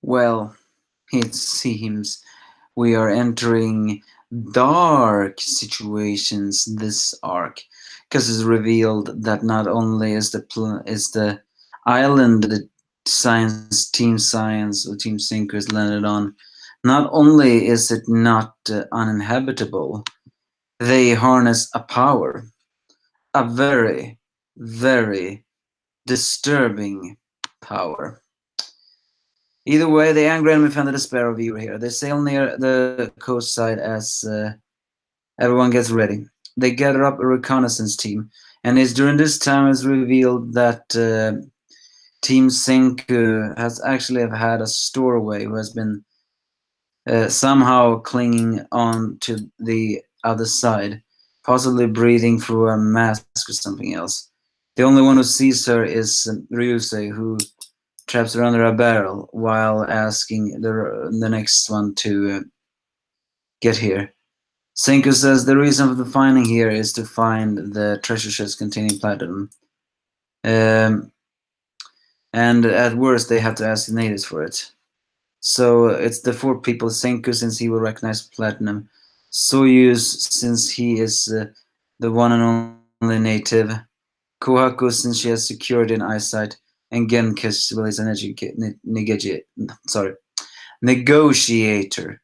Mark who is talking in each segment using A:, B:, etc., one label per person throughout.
A: Well, it seems we are entering dark situations this arc, because it's revealed that not only is the island that Team Science or Team Sinkers landed on, not only is it not uninhabitable, they harness a power, a very, very disturbing power. Either way, the angry enemy found the despair of viewer here. They sail near the coast side as everyone gets ready. They gather up a reconnaissance team, and it's during this time it's revealed that Team Senku has actually have had a stowaway who has been somehow clinging on to the other side, possibly breathing through a mask or something else. The only one who sees her is Ryusei, who traps her under a barrel while asking the next one to get here. Senku says the reason for the finding here is to find the treasure chests containing platinum. And at worst, they have to ask the natives for it. So it's the four people: Senku, since he will recognize platinum; Soyuz, since he is the one and only native; Kohaku, since she has security and eyesight; and Genkish, well, is an negotiator.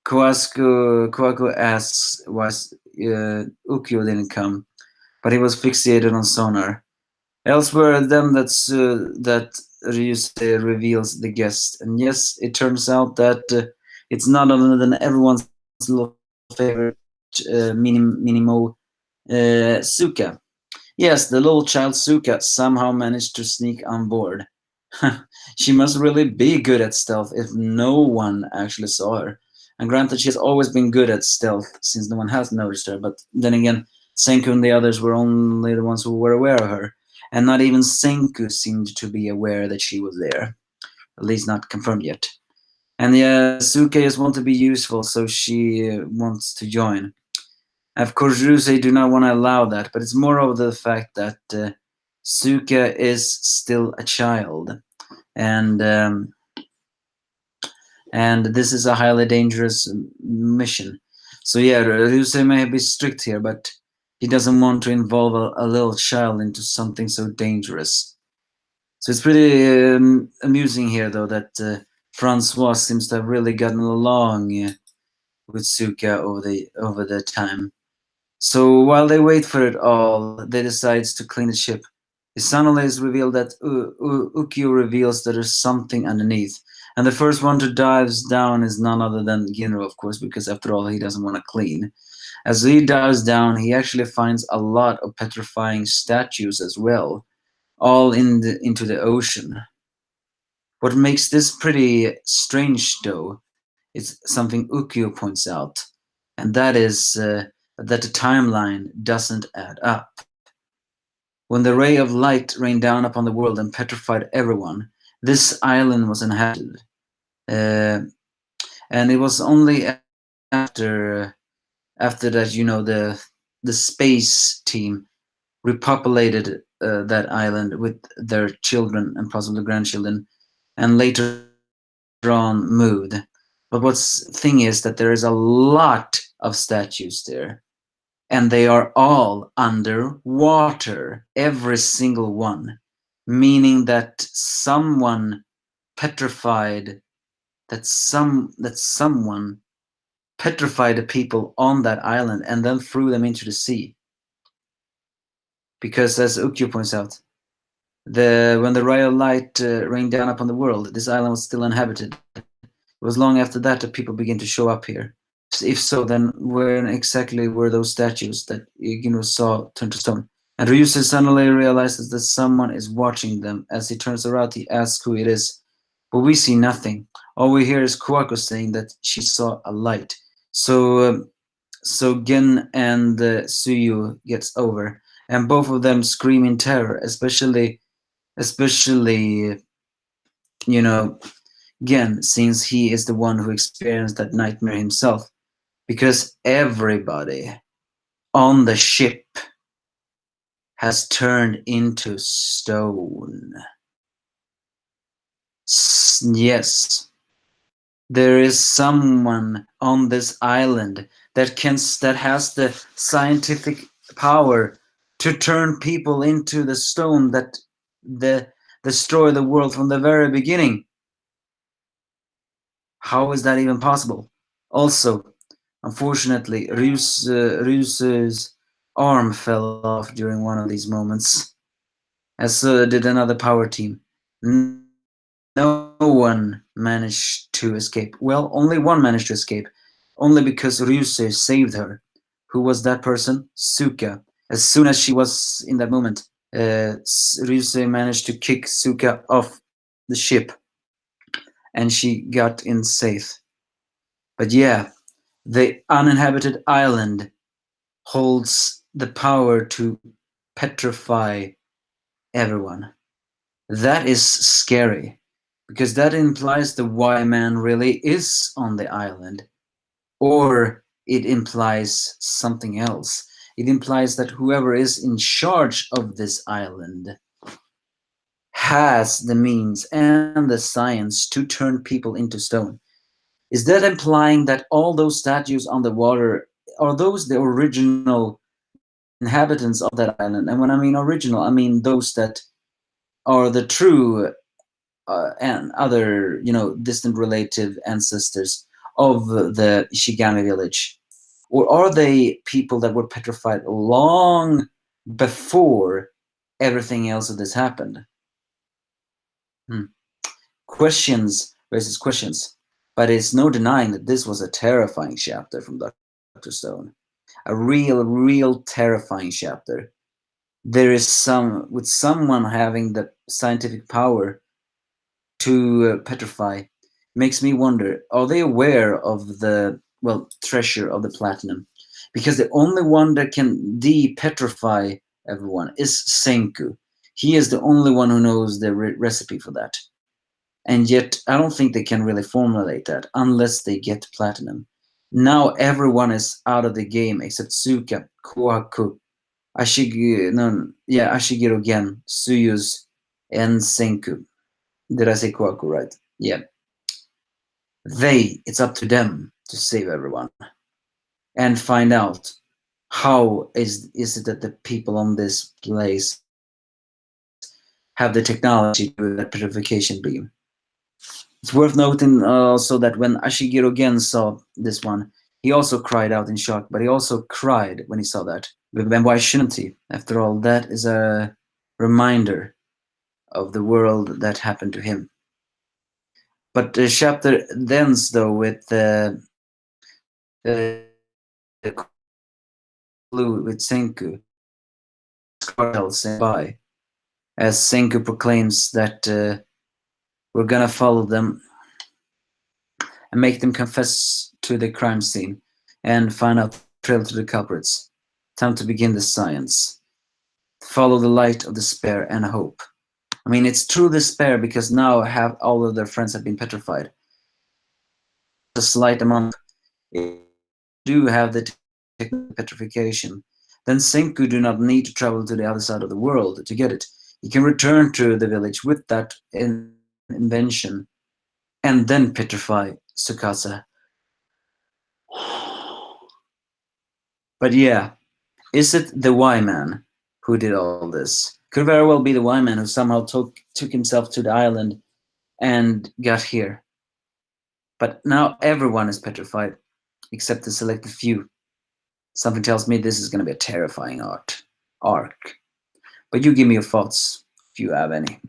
A: Kohaku asks why Ukyo didn't come, but he was fixated on sonar. Elsewhere, that Ryusei reveals the guest, and yes, it turns out that it's none other than everyone's little favorite Minimo Suka. Yes, the little child Suka somehow managed to sneak on board. She must really be good at stealth if no one actually saw her. And granted, she has always been good at stealth since no one has noticed her, but then again, Senku and the others were only the ones who were aware of her. And not even Senku seemed to be aware that she was there. At least not confirmed yet. And yeah, Suka just wants to be useful, so she wants to join. Of course, Ryusei do not want to allow that, but it's more of the fact that Suka is still a child, and this is a highly dangerous mission. So yeah, Ryusei may be strict here, but he doesn't want to involve a little child into something so dangerous. So it's pretty amusing here, though, that Francois seems to have really gotten along with Suka over the time. So while they wait for it all, they decide to clean the ship. Suddenly it's revealed that Ukyo reveals that there's something underneath. And the first one to dive down is none other than Ginro, of course, because after all, he doesn't want to clean. As he dives down, he actually finds a lot of petrifying statues as well, all into the ocean. What makes this pretty strange, though, is something Ukyo points out, and that is that the timeline doesn't add up. When the ray of light rained down upon the world and petrified everyone, this island was inhabited. And it was only after that, the space team repopulated that island with their children and possibly grandchildren, and later on moved. But what's thing is that there is a lot of statues there, and they are all underwater, every single one, meaning that someone petrified someone petrified the people on that island and then threw them into the sea. Because as Ukyo points out, when the ray of light rained down upon the world, this island was still inhabited. It was long after that that people began to show up here. If so, then where exactly were those statues that Ginro saw turn to stone? And Ryusei suddenly realizes that someone is watching them. As he turns around, he asks who it is. But we see nothing. All we hear is Kuwako saying that she saw a light. So Gen and Suyu gets over, and both of them scream in terror, especially Gen, since he is the one who experienced that nightmare himself, because everybody on the ship has turned into stone. Yes, There is someone on this island that has the scientific power to turn people into the stone that the destroy the world from the very beginning. How is that even possible? Also, unfortunately, Ruse's arm fell off during one of these moments, as did another power team. No one managed to escape. Well, only one managed to escape, only because Ryuse saved her. Who was that person? Suka. As soon as she was in that moment, Ryuse managed to kick Suka off the ship, and she got in safe. But yeah, the uninhabited island holds the power to petrify everyone. That is scary, because that implies the Y man really is on the island. Or it implies something else. It implies that whoever is in charge of this island has the means and the science to turn people into stone. Is that implying that all those statues on the water are those the original inhabitants of that island? And when I mean original, I mean those that are the true and other, distant relative ancestors of the Ishigami village? Or are they people that were petrified long before everything else of this happened? Hmm. Questions raises questions, but it's no denying that this was a terrifying chapter from Dr. Stone. A real terrifying chapter. There is with someone having the scientific power to petrify. Makes me wonder, are they aware of the, treasure of the platinum? Because the only one that can de-petrify everyone is Senku. He is the only one who knows the recipe for that. And yet, I don't think they can really formulate that unless they get platinum. Now everyone is out of the game except Suka, Kohaku, Ashiguro Gen, Suyus, and Senku. Did I say Kohaku right? Yeah. It's up to them to save everyone and find out how is it that the people on this place have the technology to do that petrification beam. It's worth noting also that when Ashiguro Gen saw this one, he also cried out in shock, but he also cried when he saw that. And why shouldn't he? After all, that is a reminder of the world that happened to him. But the chapter ends though with with Senku saying bye, as Senku proclaims that we're gonna follow them and make them confess to the crime scene and find out the trail to the culprits. Time to begin the science. Follow the light of despair and hope. I mean, it's true despair because now all of their friends have been petrified. A slight amount. If do have the technical petrification, then Senku do not need to travel to the other side of the world to get it. He can return to the village with that invention and then petrify Tsukasa. But yeah, is it the Y-Man who did all this? Could very well be the Y-Man who somehow took himself to the island and got here. But now everyone is petrified, except the selected few. Something tells me this is going to be a terrifying arc. But you give me your thoughts, if you have any.